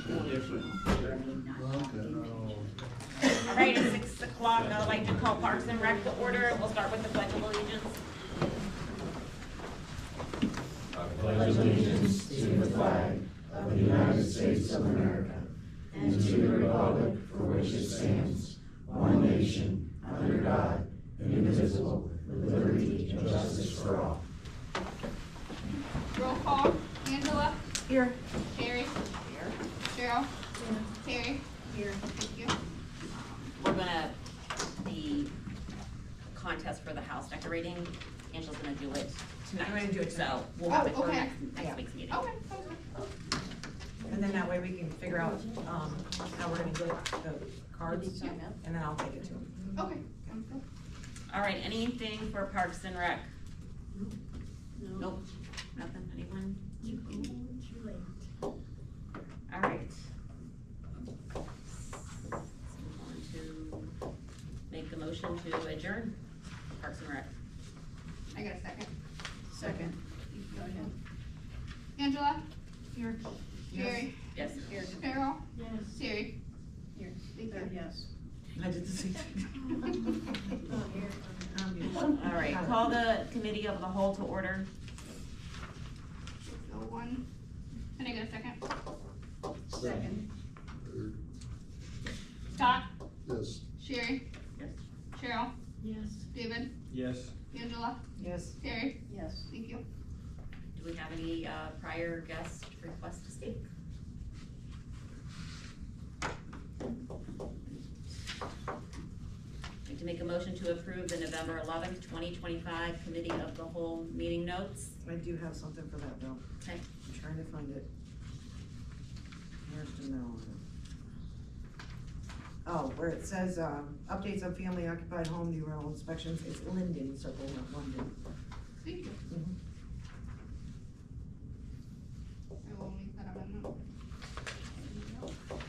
different. All right, at 6 o'clock, I'd like to call Parks and Rec to order. We'll start with the Pledge of Allegiance. I pledge allegiance to the flag of the United States of America and to the republic for which it stands, one nation, under God, indivisible, with liberty and justice for all. Roll call. Angela? Here. Sherry? Here. Cheryl? Here. Terry? Here. Thank you. We're gonna, the contest for the house decorating, Angela's gonna do it tonight. I'm gonna do it tonight. So we'll have it for okay. next week's meeting. Okay, sounds good. And then that way we can figure out, how we're gonna get the cards, and then I'll take it to them. Okay, sounds good. All right, anything for Parks and Rec? Nope, nothing, anyone? All right. Want to make a motion to adjourn Parks and Rec? I got a second. Second. Go ahead. Angela? Here. Sherry? Yes. Here. Cheryl? Yes. Terry? Here. Thank you. Yes. I did the same thing. All right, call the committee of the whole to order. 6:01. Can I get a second? Second. Scott? Yes. Sherry? Yes. Cheryl? Yes. David? Yes. Angela? Yes. Terry? Yes. Thank you. Do we have any prior guest requests to speak? I'd like to make a motion to approve the November 11th, 2025 Committee of the Whole meeting notes. I do have something for that though. Okay. I'm trying to find it. Where's the middle of it? Oh, where it says, updates on family occupied home, new rental inspections, it's Linden Circle, not London. Thank you. Mhm. I will make that amendment.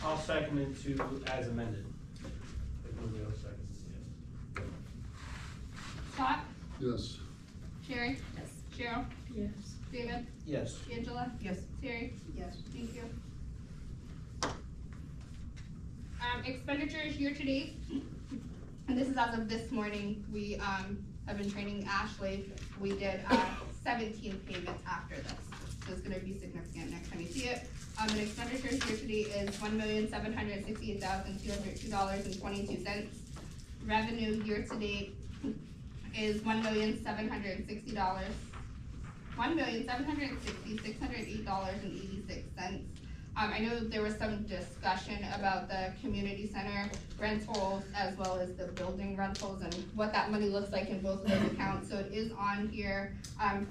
I'll second it to as amended. If nobody else seconds it, Scott? yes. Sherry? Yes. Cheryl? Yes. David? Yes. Angela? Yes. Terry? Yes. Thank you. Expenditures year to date, and this is as of this morning. We have been training Ashley. We did 17 payments after this, so it's gonna be significant next time you see it. And expenditures year to date is $1,768,202.22. Revenue year to date is $1,760,608.86. I know there was some discussion about the community center rentals as well as the building rentals and what that money looks like in both of those accounts. So it is on here,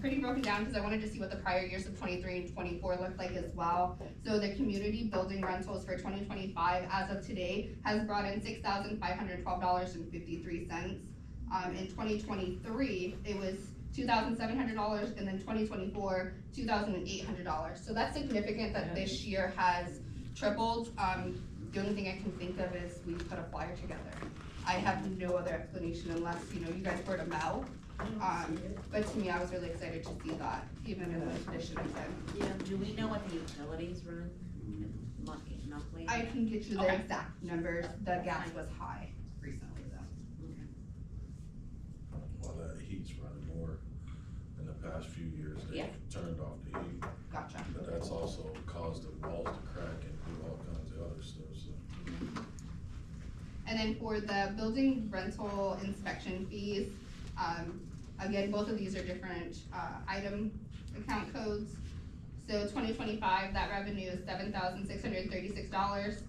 pretty broken down because I wanted to see what the prior years of 23 and 24 looked like as well. So the community building rentals for 2025 as of today has brought in $6,512.53. In 2023, it was $2,700, and then 2024, $2,800. So that's significant that this year has tripled. The only thing I can think of is we put a flyer together. I have no other explanation unless, you guys word of mouth. But to me, I was really excited to see that, even in the condition it's in. Yeah. Do we know what the utilities run monthly? I can get you the Okay. exact numbers. The gas was high recently though. Okay. Well, that heat's running more in the past few years. Yeah. They've turned off the heat, Gotcha. but that's also caused the walls to crack and do all kinds of other stuff, so. And then for the building rental inspection fees, again, both of these are different item account codes. So 2025, that revenue is $7,636.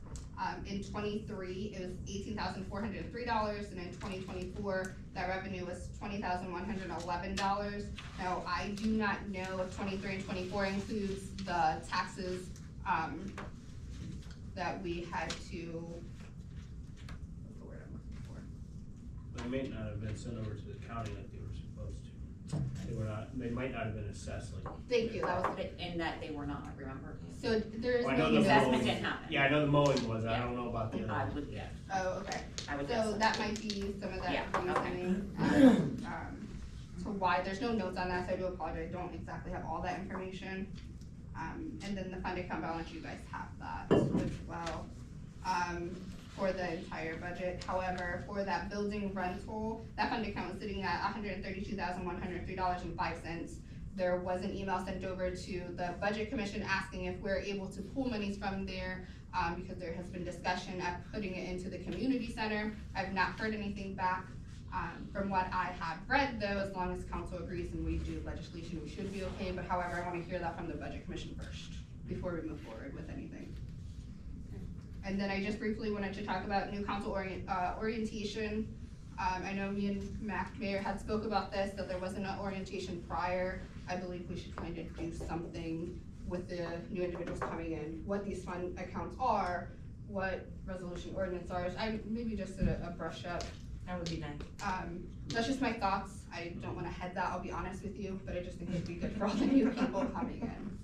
In 23, it was $18,403, and in 2024, that revenue was $20,111. Now, I do not know if 23 and 24 includes the taxes that we had to, what's the word I'm looking for? They may not have been sent over to the county like they were supposed to. They might not have been assessed like. Thank you, that was, And that they were not, remember? so there's Well, I no. know the assessment mowing- didn't happen. Yeah, I know the mowing was, I Yeah. don't know about the I other. would, yeah, Oh, okay. I would guess So so. that might be some of that Yeah, okay. reasoning, to why, there's no notes on that, so I do apologize, I don't exactly have all that information. And then the fund account balance, you guys have that as well, for the entire budget. However, for that building rental, that fund account is sitting at $132,103.05. There was an email sent over to the Budget Commission asking if we're able to pull monies from there, because there has been discussion of putting it into the community center. I've not heard anything back. From what I have read though, as long as council agrees and we do legislation, we should be okay. But however, I wanna hear that from the Budget Commission first, before we move forward with anything. And then I just briefly wanted to talk about new council orientation. I know me and Mayor had spoke about this, that there wasn't an orientation prior. I believe we should kind of do something with the new individuals coming in, what these fund accounts are, what resolution ordinance are. I maybe just a brush up. That would be nice. That's just my thoughts. I don't wanna head that, I'll be honest with you, but I just think it'd be good for all the new people coming in.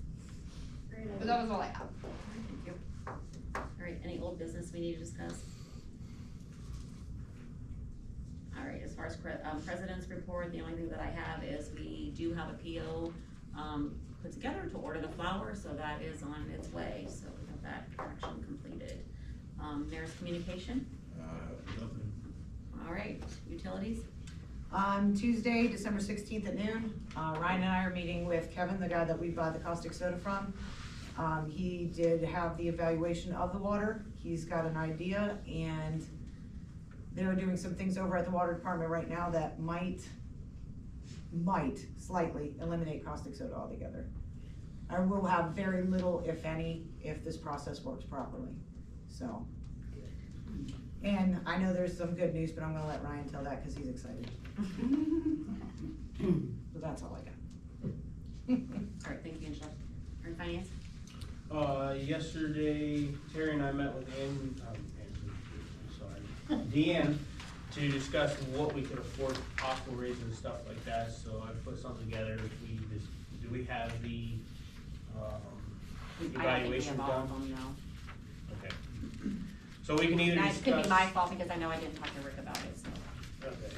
But that was all I have. Thank you. All right, any old business we need to discuss? All right, as far as president's report, the only thing that I have is we do have a PO put together to order the flowers, so that is on its way, so we have that action completed. Mayor's communication? Nothing. All right, utilities? On Tuesday, December 16th at noon, Ryan and I are meeting with Kevin, the guy that we buy the caustic soda from. He did have the evaluation of the water. He's got an idea, and they're doing some things over at the water department right now that might slightly eliminate caustic soda altogether. I will have very little, if any, if this process works properly, so. And I know there's some good news, but I'm gonna let Ryan tell that because he's excited. But that's all I got. All right, thank you, Angela. And finance? Yesterday, Terry and I met with Deanne to discuss what we could afford, possible raises and stuff like that, so I put something together. Do we have the, evaluation I don't think done? we have all of them, no. Okay. So we can either That discuss. could be my fault because I know I didn't talk to Rick about it, so. Okay,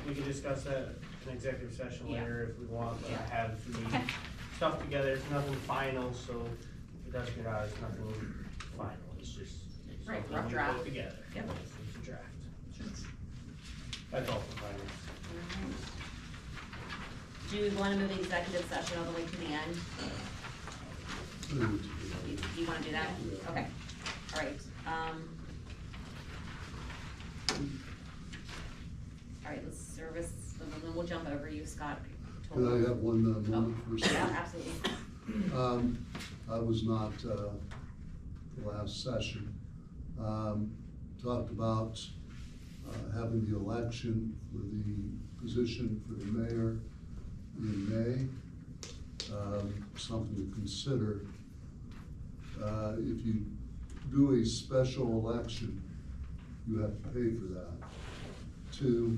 we can discuss that in executive session Yeah. later if we want, but I Yeah. have the Okay. stuff together, it's nothing final, so if it does get out, it's nothing final, it's just Right, something rough we draft. put together. Yep. It's a draft. That's all for finance. Do we wanna move the executive session all the way to the end? You wanna do that? Yeah. Okay, all right, all right, let's service, then we'll jump over you, Scott. Can I have one moment for a Yeah, second? absolutely. I was not, the last session. Talked about, having the election for the position for the mayor in May. Something to consider. If you do a special election, you have to pay for that. Two,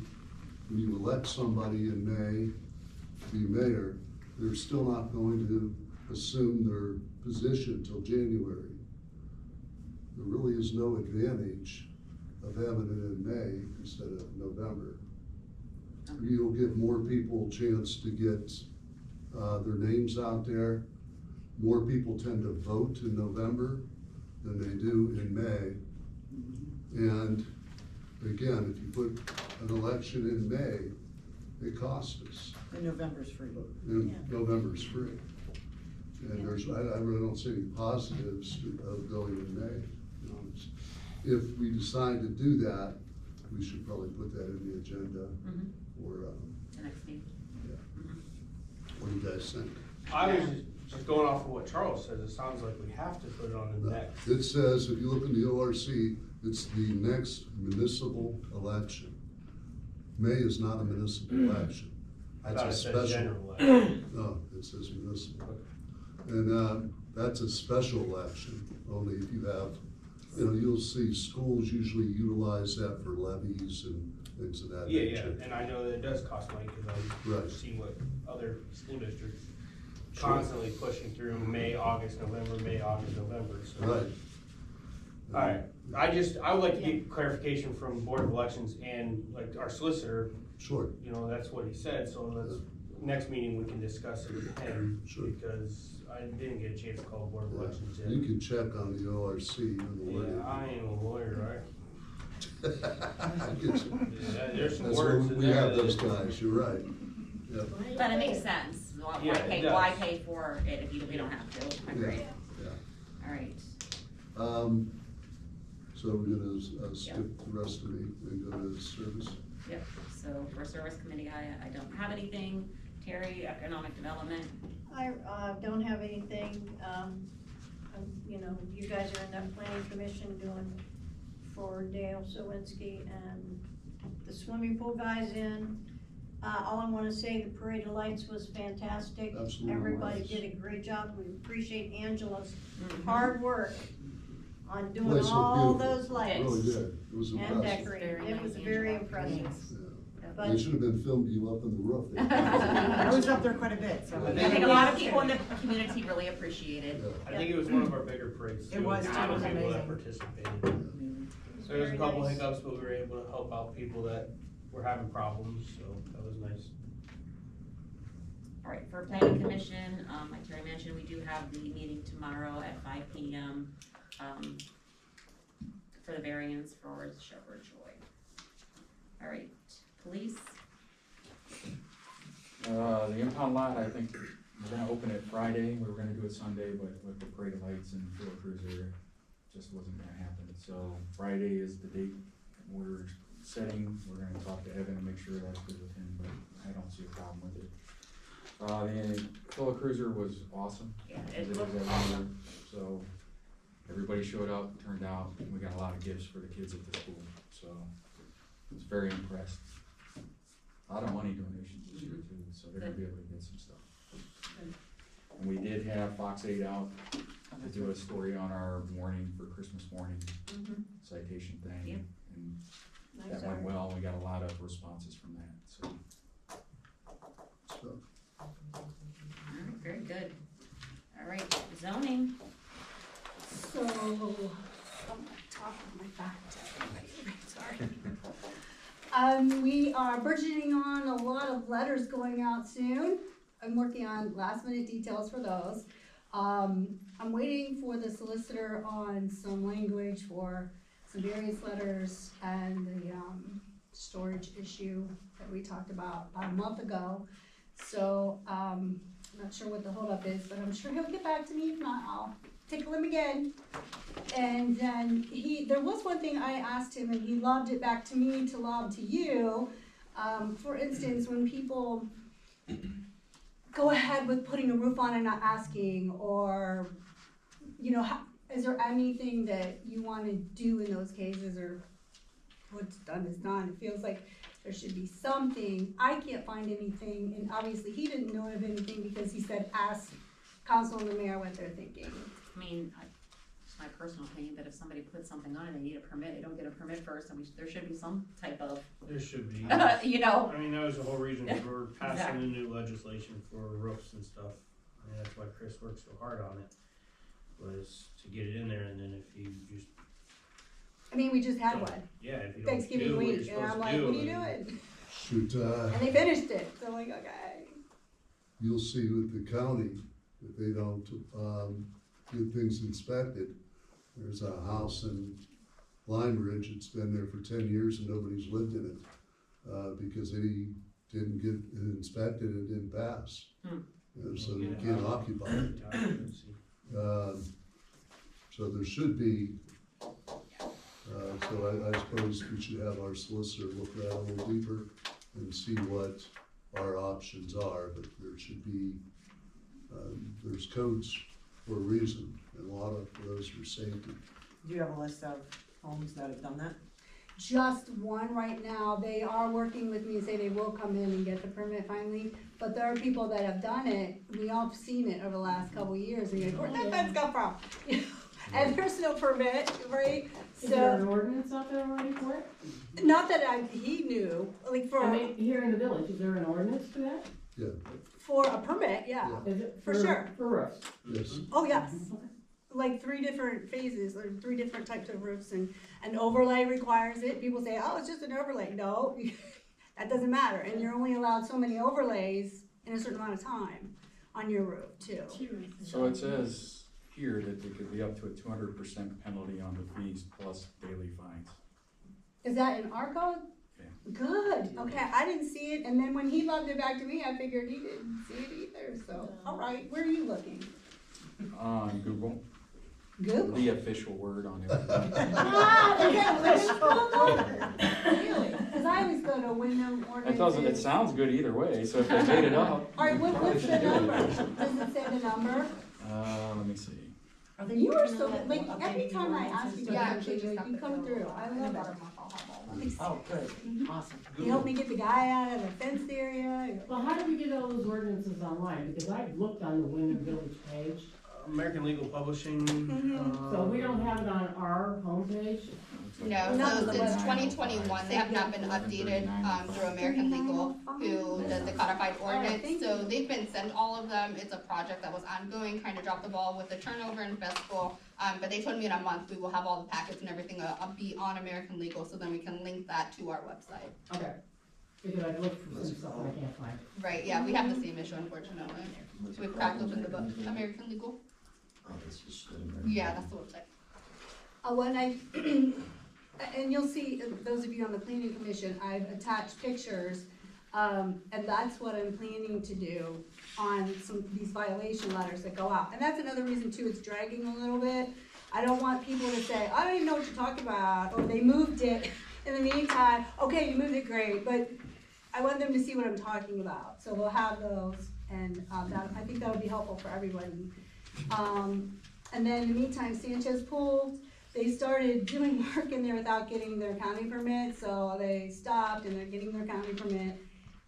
when you elect somebody in May to be mayor, they're still not going to assume their position till January. There really is no advantage of having it in May instead of November. You'll give more people a chance to get their names out there. More people tend to vote in November than they do in May. And again, if you put an election in May, it costs us. And November's free. And November's free. And I really don't see any positives of going in May, to be honest. If we decide to do that, we should probably put that in the agenda for, The next meeting. what do you guys think? I was just going off of what Charles says, it sounds like we have to put it on the next. It says, if you look in the ORC, it's the next municipal election. May is not a municipal election. I That's thought a it said special. general election. No, it says municipal. And, that's a special election, only if you have, you'll see schools usually utilize that for levies and things of that Yeah, nature. and I know that it does cost money, cause I Right. see what other school districts constantly pushing through May, August, November, May, August, November, so. Right. Alright, I would like to get clarification from Board of Elections and like our solicitor, Sure. that's what he said, so next meeting we can discuss it with him. Sure. Because I didn't get a chance to call Board of Elections yet. You can check on the ORC and the wording. Yeah, I ain't a lawyer, I get you. Yeah, there's some That's words what in we there have those that- guys, you're right. Yep, But it makes sense, why Yeah, it pay, does. why pay for it if we don't have to, I agree, yeah. alright. So we're gonna skip the rest of the, and go to service? Yep, so for service committee, I don't have anything. Terry, economic development, I, don't have anything, you know, you guys are in that planning commission doing for Dale Sawinski and the swimming pool guys in. All I wanna say, the parade of lights was fantastic. Absolutely Everybody was. did a great job. We appreciate Angela's Mhm. hard work on doing Place looked all beautiful. those lights. It really did, it was And impressive. decorating, Very it was nice, very Angela. impressive. Yeah. But- They should have been filming you up on the roof. I was up there quite a bit, so. I I think a lot of people in the community really appreciated. Yeah. I think it was one of our bigger parades. It was, too. too. A lot It of was people that amazing. participated. It was There was a very couple nice. hiccups, but we were able to help out people that were having problems, so that was nice. Alright, for planning commission, like Terry mentioned, we do have the meeting tomorrow at 5 PM, for the variance for Shepherd Joy. Alright, police, The impound lot, I think we're gonna open it Friday, we were gonna do it Sunday, but with the parade of lights and field cruiser, it just wasn't gonna happen. So Friday is the date we're setting, we're gonna talk to Evan and make sure that's good with him, but I don't see a problem with it. The field cruiser was awesome. yeah, As it it looked is awesome. every year. So everybody showed up, turned out, and we got a lot of gifts for the kids at the school, so I was very impressed. A lot of money donations this year too, so they're gonna be able to get some stuff. And we did have Fox 8 out to do a story on our morning for Christmas morning Mhm. citation thing. Yep. And Nice that went art. well, we got a lot of responses from that, so. So, Alright, very good. Alright, zoning, So, I'm on top of my fact, sorry. We are budgeting on a lot of letters going out soon. I'm working on last minute details for those. I'm waiting for the solicitor on some language for some various letters and the, storage issue that we talked about a month ago. So, I'm not sure what the holdup is, but I'm sure he'll get back to me. If not, I'll tickle him again. And then there was one thing I asked him and he lobbed it back to me to lob to you. For instance, when people go ahead with putting a roof on and not asking, or, you know, is there anything that you wanna do in those cases, or what's done is done? It feels like there should be something. I can't find anything, and obviously he didn't know of anything because he said, ask council and the mayor what they're thinking. I mean, it's my personal opinion that if somebody puts something on and they need a permit, they don't get a permit first, and there should be some type of, There should be. you know, I mean, that was the whole reason we were passing Exactly. the new legislation for roofs and stuff. I mean, that's why Chris worked so hard on it, was to get it in there, and then if you just, I mean, we just had one, yeah, if you don't do Thanksgiving what you're week, and I'm supposed like, to do. what are you then- doing? shoot, And they finished it, so I'm like, okay. you'll see with the county, if they don't, get things inspected. There's a house in Lime Ridge, it's been there for 10 years and nobody's lived in it, because they didn't get it inspected and it didn't pass. Hmm. So you can't occupy it. Occupancy. So there should be, so I suppose we should have our solicitor look at that a little deeper and see what our options are, but there should be, there's codes for a reason, and a lot of those are safety. Do you have a list of homes that have done that? Just one right now. They are working with me and say they will come in and get the permit finally. But there are people that have done it. We all have seen it over the last couple of years and you're like, where'd that fence come from? And there's no permit, right? Is there So, an ordinance out there already for it? not that he knew, like I mean, here in the village, is there an ordinance for that? for a permit, yeah. Is it? For sure. For roofs? Yes, Oh, yes. Like 3 different phases, or 3 different types of roofs, and an overlay requires it. People say, oh, it's just an overlay. No, that doesn't matter. And you're only allowed so many overlays in a certain amount of time on your roof too. So it says here that there could be up to a 200% penalty on the fees plus daily fines. Is that in our code? Yeah. Good, okay, I didn't see it, and then when he logged it back to me, I figured he didn't see it either, so, alright, where are you looking? On Google, Google? the official word on everything. Ah, okay, well, then it's spelled over. Really? Cause I always go to Windham ordinances. It doesn't, it sounds good either way, so if they made it up. Alright, what's the number? Does it say the number? Let me see. You are so, like, every time I ask you to Yeah, do actually something, just got you the come bill. through, I love it. Oh, good, awesome. You helped me get the guy out of the fenced area. Well, how do we get all those ordinances online? Because I've looked on the Windham Village page, American Legal Publishing. so we don't have it on our homepage. No, No, so the since web- 2021, they have not been updated, through American Legal, who does the codified ordinance. thank So they've been sent all of them. It's a project that was ongoing, kind of dropped the ball with the turnover in festival. But they told me in a month, we will have all the packets and everything, be on American Legal, so then we can link that to our website. Okay. Because I've looked for some stuff and I can't find it. Right, yeah, we have the same issue unfortunately. So we've cracked open the book, American Legal. Yeah, that's the website. When I, and you'll see, those of you on the planning commission, I've attached pictures, and that's what I'm planning to do on some of these violation letters that go out. And that's another reason too, it's dragging a little bit. I don't want people to say, I don't even know what you're talking about, or they moved it in the meantime. Okay, you moved it, great, but I want them to see what I'm talking about. So we'll have those, and I think that would be helpful for everybody. And then in the meantime, Sanchez Pool, they started doing work in there without getting their county permit, so they stopped and they're getting their county permit.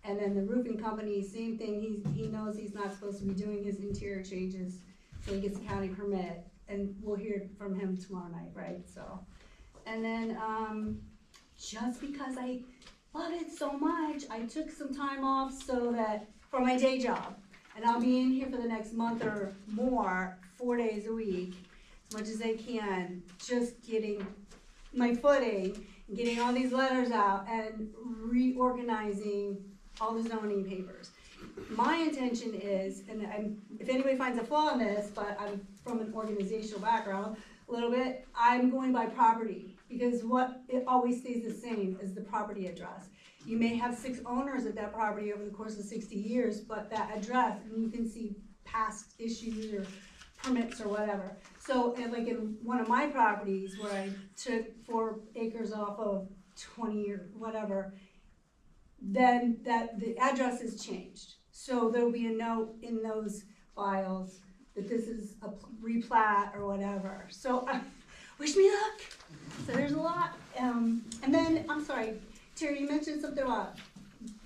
And then the roofing company, same thing, he knows he's not supposed to be doing his interior changes, so he gets a county permit, and we'll hear from him tomorrow night, right, so. And then, just because I love it so much, I took some time off so that, for my day job. And I'll be in here for the next month or more, 4 days a week, as much as I can, just getting my footing, getting all these letters out and reorganizing all the zoning papers. My intention is, and if anybody finds a flaw in this, but I'm from an organizational background a little bit, I'm going by property, because it always stays the same is the property address. You may have 6 owners of that property over the course of 60 years, but that address, and you can see past issues or permits or whatever. So, and like in one of my properties where I took 4 acres off of 20 or whatever, then the address is changed. So there'll be a note in those files that this is a replat or whatever. So wish me luck. So there's a lot. And then, I'm sorry, Terry, you mentioned something about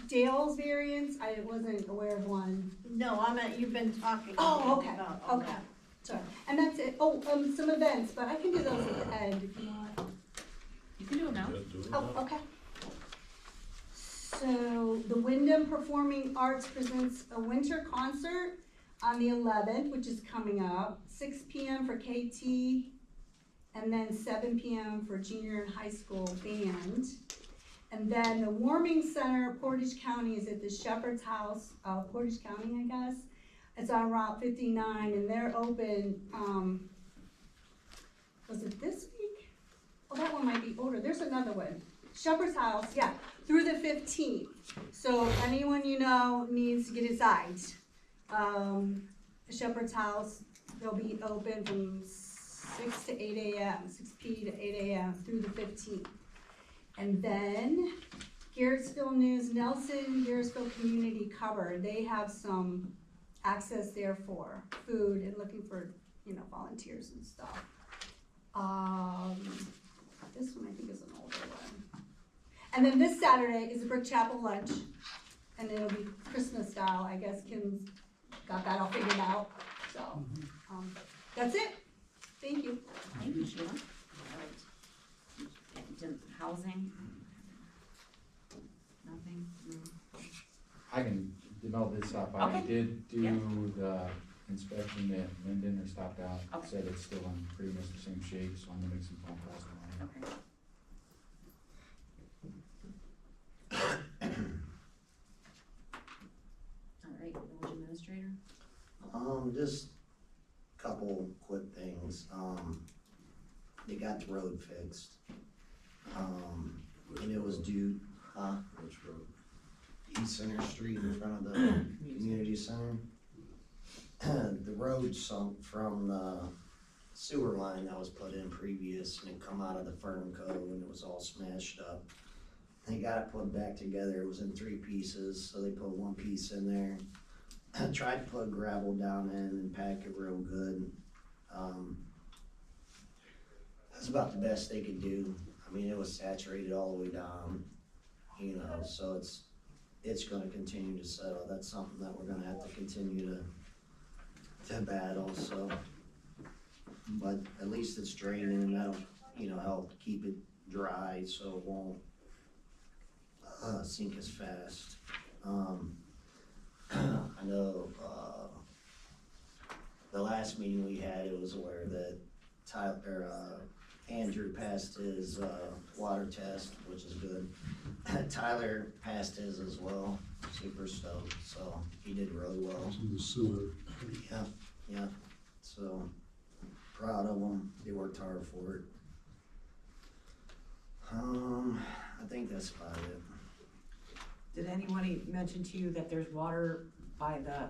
Dale's variance. I wasn't aware of one. No, you've been talking. Oh, okay, about all okay. that. Sorry. And that's it. Oh, some events, but I can do those at the end if you want. You can do it now. Oh, okay. So the Windham Performing Arts presents a winter concert on the 11th, which is coming up, 6 p.m. for KT, and then 7 p.m. for junior and high school band. And then the Warming Center, Portage County, is at the Shepherd's House, Portage County, I guess. It's on Route 59, and they're open, was it this week? Oh, that one might be older. There's another one. Shepherd's House, yeah, through the 15th. So anyone you know needs to get inside. Shepherd's House, they'll be open from 6 to 8 a.m., 6 p. to 8 a.m. through the 15th. And then Garrettsville News, Nelson, Garrettsville Community Cupboard, they have some access there for food and looking for, volunteers and stuff. This one I think is an older one. And then this Saturday is a Brick Chapel lunch, and it'll be Christmas style. I guess Kim's got that all figured out. So, that's it. Thank you. Thank you, Sheila. All right. Housing? Nothing? No. I can develop this stuff. I Okay. did do Yeah. the inspection at Linden, or stopped out, Okay. said it's still in pretty much the same shape, so I'm gonna make some phone calls tomorrow. Okay. All right, village administrator? Just a couple quick things. They got the road fixed. And it was due, Which road? East Center Street in front of the community center. The road sunk from the sewer line that was put in previous, and it come out of the Fernco, and it was all smashed up. They got it put back together. It was in 3 pieces, so they put one piece in there. Tried to put gravel down in and pack it real good. That's about the best they could do. I mean, it was saturated all the way down, you know, so it's gonna continue to settle. That's something that we're gonna have to continue to battle, so. But at least it's draining, and that'll, you know, help keep it dry so it won't sink as fast. I know, the last meeting we had, it was aware that Andrew passed his, water test, which is good. Tyler passed his as well, super stoked, so he did really well. In the sewer. Yeah, so proud of them, they worked hard for it. I think that's about it. Did anybody mention to you that there's water by the,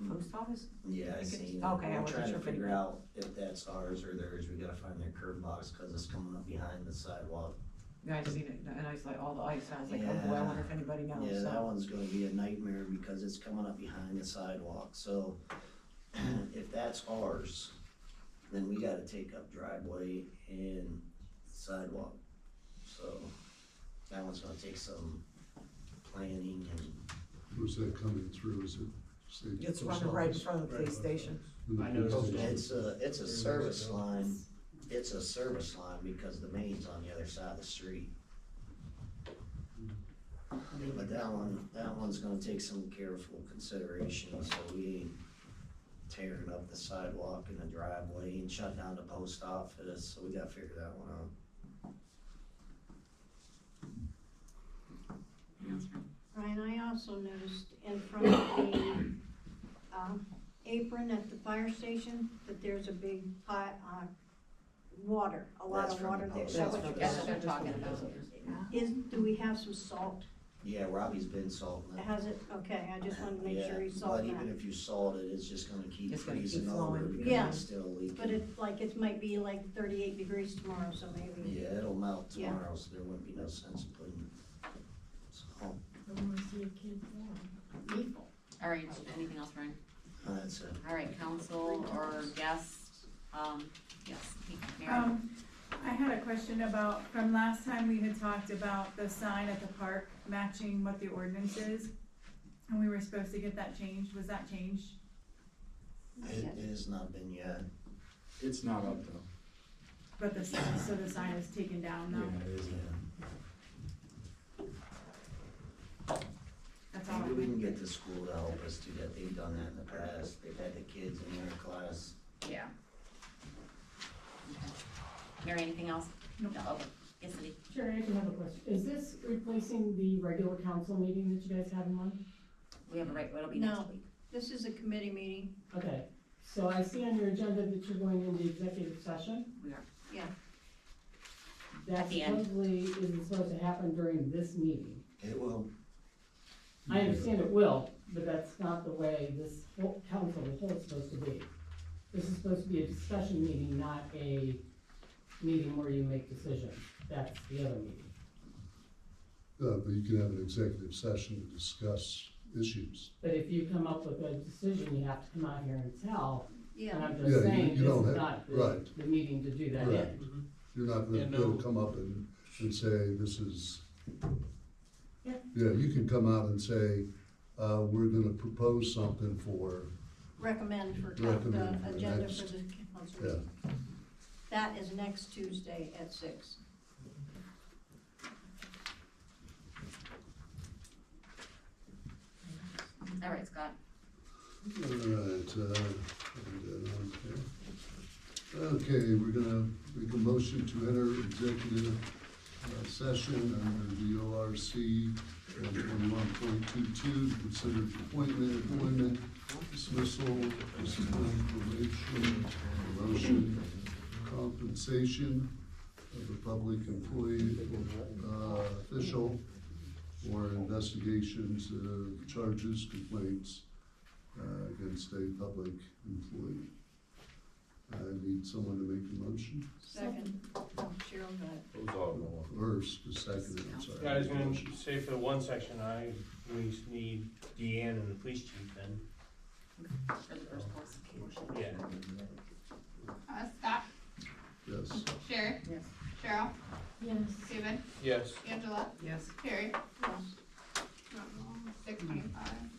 post office? Yeah, I seen it. Okay, I We're wasn't trying sure to if figure anybody- out if that's ours or theirs. We gotta find their curb box, cause it's coming up behind the sidewalk. Yeah, I seen it, and I was like, all the ice, I was like, oh Yeah. boy, I wonder if anybody knows, Yeah, that so. one's gonna be a nightmare because it's coming up behind the sidewalk, so if that's ours, then we gotta take up driveway and sidewalk. So that one's gonna take some planning and, Where's that coming through? Is it? say, It's post running right in office? front of the police station. In the I know police it's- station? it's a service line. It's a service line because the main's on the other side of the street. But that one's gonna take some careful consideration, so we ain't tearing up the sidewalk and the driveway and shut down the post office, so we gotta figure that one out. Ryan, I also noticed in front of the, apron at the fire station, that there's a big pot, water, a lot That's of from water the there. post Is that what office. you That's guys what they're talking about. do we have some salt? Yeah, Robbie's been salting it. Has it, okay, I just wanted to make Yeah, sure he salted but even that. if you salt it, it's just gonna keep It's gonna keep freezing over flowing. because Yeah. it's still leaking. But it, like, it might be like 38 degrees tomorrow, so maybe. Yeah, it'll melt Yeah. tomorrow, so there wouldn't be no sense of putting it. So, All right, anything else, Ryan? that's it. All right, council or guest, yes, Mary? I had a question about, from last time we had talked about the sign at the park matching what the ordinance is. And we were supposed to get that changed, was that changed? It has not been yet. It's not up though. But the sign, so the sign is taken down now? Yeah, it is. That's all I Maybe we can have. get the school to help us do that. They've done that in the past. They've had the kids in their class. Yeah. Okay. Mary, anything else? Nope. No, okay, yes, Cindy? Sure, I do have a question. Is this replacing the regular council meeting that you guys have in mind? We have a right, it'll be next No. week. This is a committee meeting. Okay, so I see on your agenda that you're going into executive session. We are. Yeah. That At the end. supposedly isn't supposed to happen during this meeting. It will. I understand it will, but that's not the way this whole council is supposed to be. This is supposed to be a discussion meeting, not a meeting where you make decisions. That's the other meeting. But you can have an executive session to discuss issues. But if you come up with a decision, you have to come out here and tell. And Yeah. I'm Yeah, just saying, you this don't is have- not right. the meeting to do that Right. in. You're not Yeah, gonna no. come up and say, this is. Yeah. Yeah, you can come out and say, we're gonna propose something for, Recommend for Recommend the for agenda next- for the council yeah. meeting. That is next Tuesday at 6. All right, Scott. All right, okay, we're gonna make a motion to enter executive session under the ORC 21.22 to consider the appointment, employment, dismissal, discipline, probation, promotion, compensation of a public employee, official, or investigations of charges, complaints, against a public employee. I need someone to make a motion, Second. Cheryl got it. or a second, I'm sorry. Yeah, I was gonna say for the one section, we need Deanne and the police chief then. For the first portion. Yeah. Scott, Yes. Sherry, Yes. Cheryl, Yes. David, Yes. Angela, Yes. Terry. Yes. 6:25.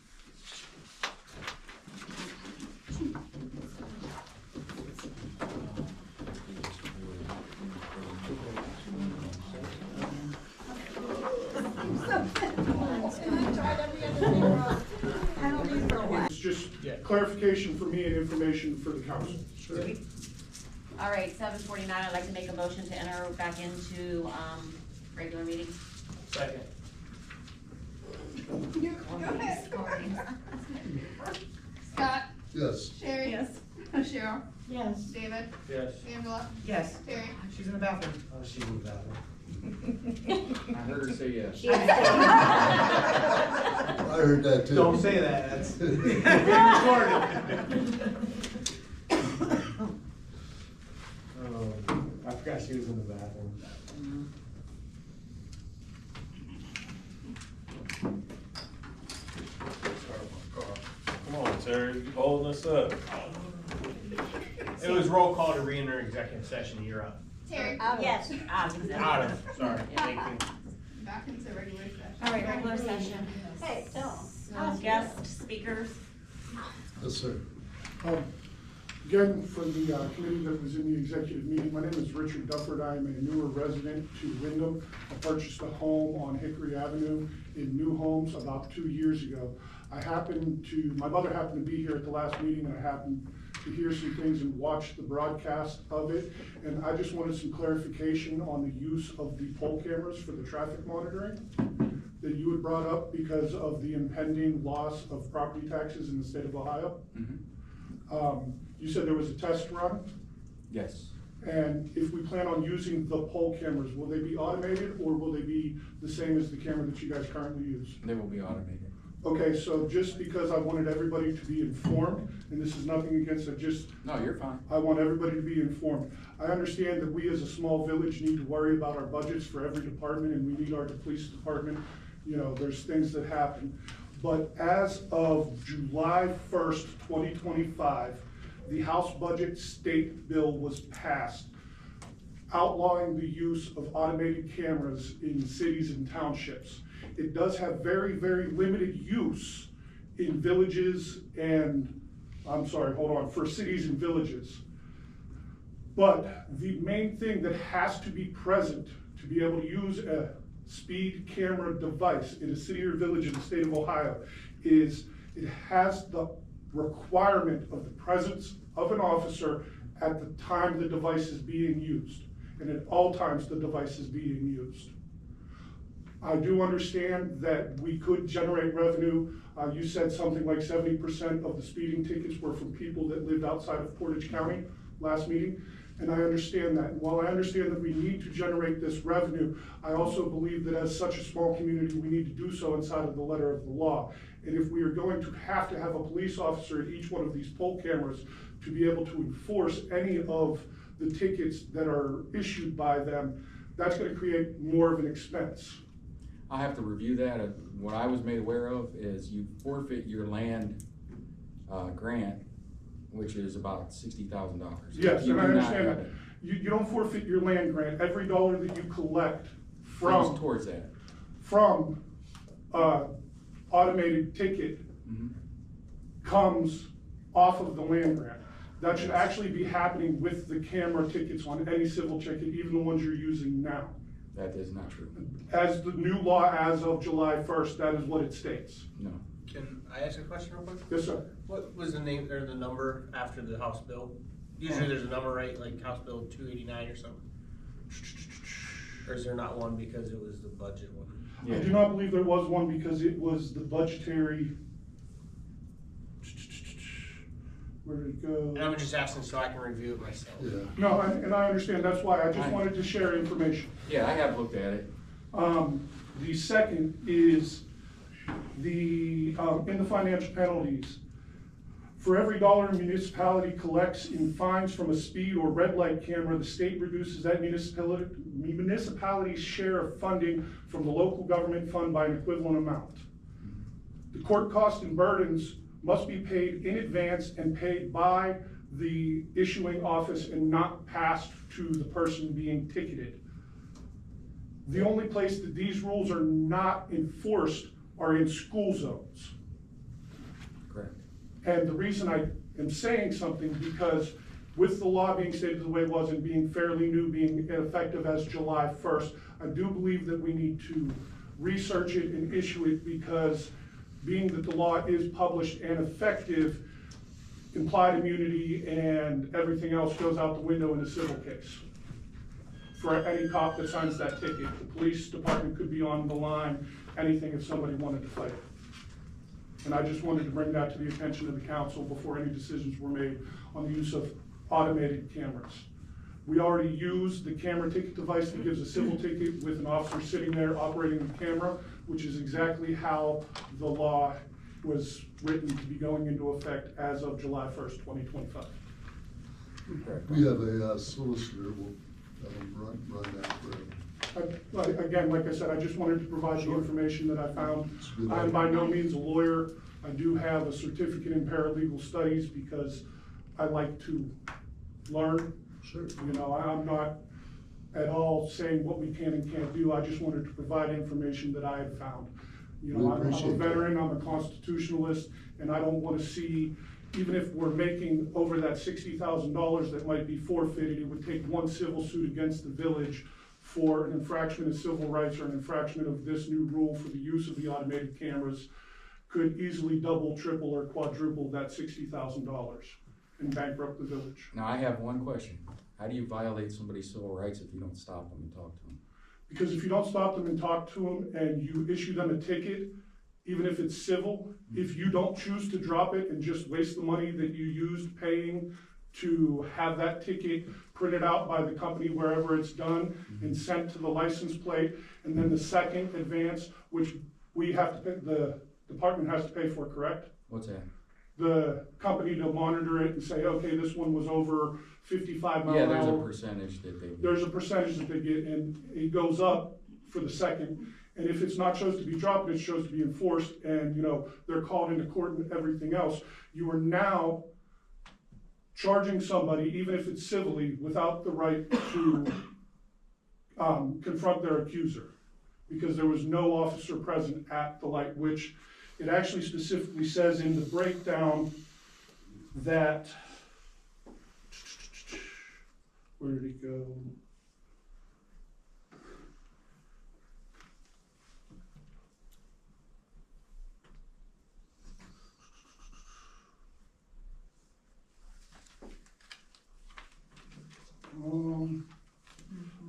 It's just Yeah. clarification for me and information for the council. All right, 7:49, I'd like to make a motion to enter back into, regular meeting. Second. Scott, Yes. Sherry. Yes. Cheryl, Yes. David, Yes. Angela, Yes, Terry. she's in the bathroom. Oh, she moved out. I heard her say yes. She abstained. I heard that too. Don't say that, that's being recorded. I forgot she was in the bathroom. Come on, Terry, you holding us up. It was roll call to re-enter executive session, you're up. Terry, Yes. Out of, sorry, thank you. back into regular session. All right, regular session. Hey, tell So guest speakers, Yes, sir. Again, for the committee that was in the executive meeting, my name is Richard Dufford. I am a newer resident to Windham. I purchased a home on Hickory Avenue in New Homes about 2 years ago. My mother happened to be here at the last meeting, and I happened to hear some things and watch the broadcast of it. And I just wanted some clarification on the use of the pole cameras for the traffic monitoring that you had brought up because of the impending loss of property taxes in the state of Ohio. Mhm. You said there was a test run, Yes, and if we plan on using the pole cameras, will they be automated or will they be the same as the camera that you guys currently use? they will be automated. Okay, so just because I wanted everybody to be informed, and this is nothing against it, No, you're fine. I want everybody to be informed. I understand that we as a small village need to worry about our budgets for every department, and we need our police department, there's things that happen. But as of July 1st, 2025, the House Budget State Bill was passed outlawing the use of automated cameras in cities and townships. It does have very, very limited use in villages for cities and villages. But the main thing that has to be present to be able to use a speed camera device in a city or village in the state of Ohio is it has the requirement of the presence of an officer at the time the device is being used, and at all times the device is being used. I do understand that we could generate revenue. You said something like 70% of the speeding tickets were from people that lived outside of Portage County last meeting, and I understand that. While I understand that we need to generate this revenue, I also believe that as such a small community, we need to do so inside of the letter of the law. And if we are going to have a police officer at each one of these pole cameras to be able to enforce any of the tickets that are issued by them, that's gonna create more of an expense. I'll have to review that. What I was made aware of is you forfeit your land, grant, which is about $60,000. Yes, You and I do not understand have that. it. You don't forfeit your land grant. Every dollar that you collect Goes towards that. from automated ticket Mhm. comes off of the land grant. That should actually be happening with the camera tickets on any civil ticket, even the ones you're using now. That is not true. As the new law as of July 1st, that is what it states. No. Can I ask a question real quick? Yes, sir. What was the name or the number after the House bill? Usually there's a number, right, like House Bill 289 or something? Or is there not one because it was the budget one? I do not believe there was one because it was the budgetary. Where did it go? And I'm just asking so I can review it myself. Yeah. No, and I understand, that's why I just wanted to share information. Yeah, I have looked at it. The second is in the financial penalties. For every dollar a municipality collects in fines from a speed or red light camera, the state reduces that municipality's share of funding from the local government fund by an equivalent amount. The court costs and burdens must be paid in advance and paid by the issuing office and not passed to the person being ticketed. The only place that these rules are not enforced are in school zones. Correct. And the reason I am saying something, because with the law being stated the way it was and being fairly new, being effective as July 1st, I do believe that we need to research it and issue it, because being that the law is published and effective, implied immunity and everything else goes out the window in a civil case. For any cop that signs that ticket, the police department could be on the line, anything if somebody wanted to fight it. And I just wanted to bring that to the attention of the council before any decisions were made on the use of automated cameras. We already use the camera ticket device that gives a civil ticket with an officer sitting there operating the camera, which is exactly how the law was written to be going into effect as of July 1st, 2025. We have a solicitor, we'll run that through. Again, like I said, I just wanted to provide the information that I found. It's a good I'm idea. by no means a lawyer. I do have a certificate in paralegal studies because I like to learn. Sure. You know, I'm not at all saying what we can and can't do. I just wanted to provide information that I had found. You know, We I'm a appreciate that. veteran, I'm a constitutionalist, and I don't want to see, even if we're making over that $60,000 that might be forfeited, it would take one civil suit against the village for an infraction of civil rights or an infraction of this new rule for the use of the automated cameras could easily double, triple, or quadruple that $60,000 and bankrupt the village. Now, I have one question. How do you violate somebody's civil rights if you don't stop them and talk to them? Because if you don't stop them and talk to them and you issue them a ticket, even if it's civil, if you don't choose to drop it and just waste the money that you used paying to have that ticket printed out by the company wherever it's done and sent to the license plate, and then the second advance, which we have to pay, the department has to pay for, correct? What's that? The company to monitor it and say, okay, this one was over 55 mile Yeah, an there's a hour. percentage that they get. There's a percentage that they get, and it goes up for the second. And if it's not chose to be dropped, it's chose to be enforced, and, you know, they're called into court and everything else. You are now charging somebody, even if it's civilly, without the right to confront their accuser, because there was no officer present at the light, which it actually specifically says in the breakdown that, where did it go?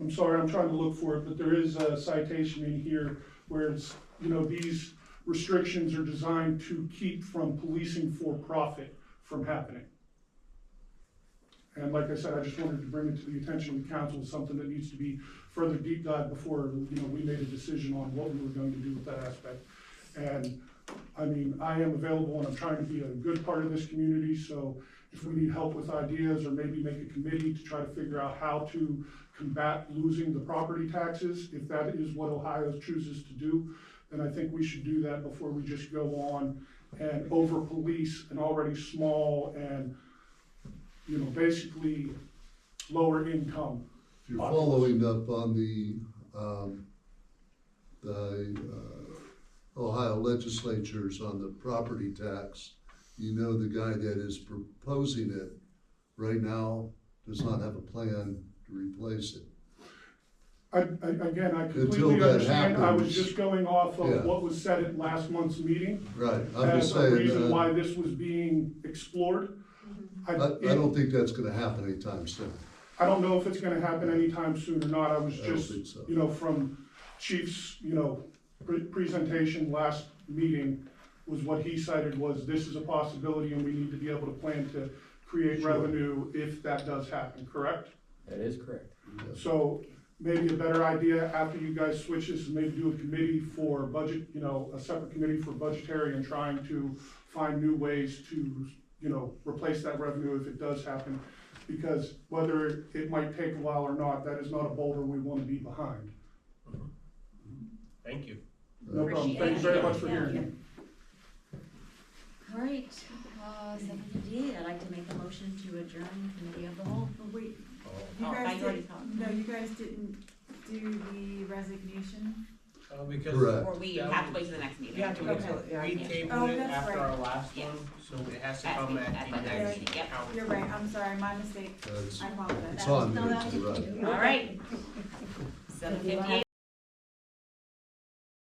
I'm sorry, I'm trying to look for it, but there is a citation in here where it's, you know, these restrictions are designed to keep from policing for profit from happening. And like I said, I just wanted to bring it to the attention of the council, something that needs to be further deep dive before, you know, we made a decision on what we were going to do with that aspect. And I mean, I am available and I'm trying to be a good part of this community, so if we need help with ideas or maybe make a committee to try to figure out how to combat losing the property taxes, if that is what Ohio chooses to do, then I think we should do that before we just go on and over-police an already small and, you know, basically lower income. If you're following up on the Ohio legislatures on the property tax, you know the guy that is proposing it right now does not have a plan to replace it. Again, I Until completely that understand. I was happens. just going off Yeah. of what was said at last month's meeting Right, I'm as just a saying, reason why this was being explored. I don't think that's gonna happen anytime soon. I don't know if it's gonna happen anytime soon or not. I was I don't just, think so. you know, from Chief's, you know, presentation last meeting was what he cited was this is a possibility and we need to be able to plan to create Sure. revenue if that does happen, correct? That is correct. So maybe a better idea after you guys switch this is maybe do a committee for budget, a separate committee for budgetary and trying to find new ways to, replace that revenue if it does happen. Because whether it might take a while or not, that is not a boulder we want to be behind. Thank you. No problem. Appreciate Thank you very it. much for Yeah. hearing me. All right, 7:58, I'd like to make a motion to adjourn committee of the whole. But wait, you Oh, I guys already did, talked. no, you guys didn't do the resignation? Because. Correct. Or we have to wait for the next meeting. You have to wait till, yeah. We Oh, tabled it that's after right. our last Yes. one, so it has to At come the- at at the the next next, yep. council. You're right, I'm sorry, my mistake. It's, I apologize. it's on No, there, that's it's right. All right. 7:58.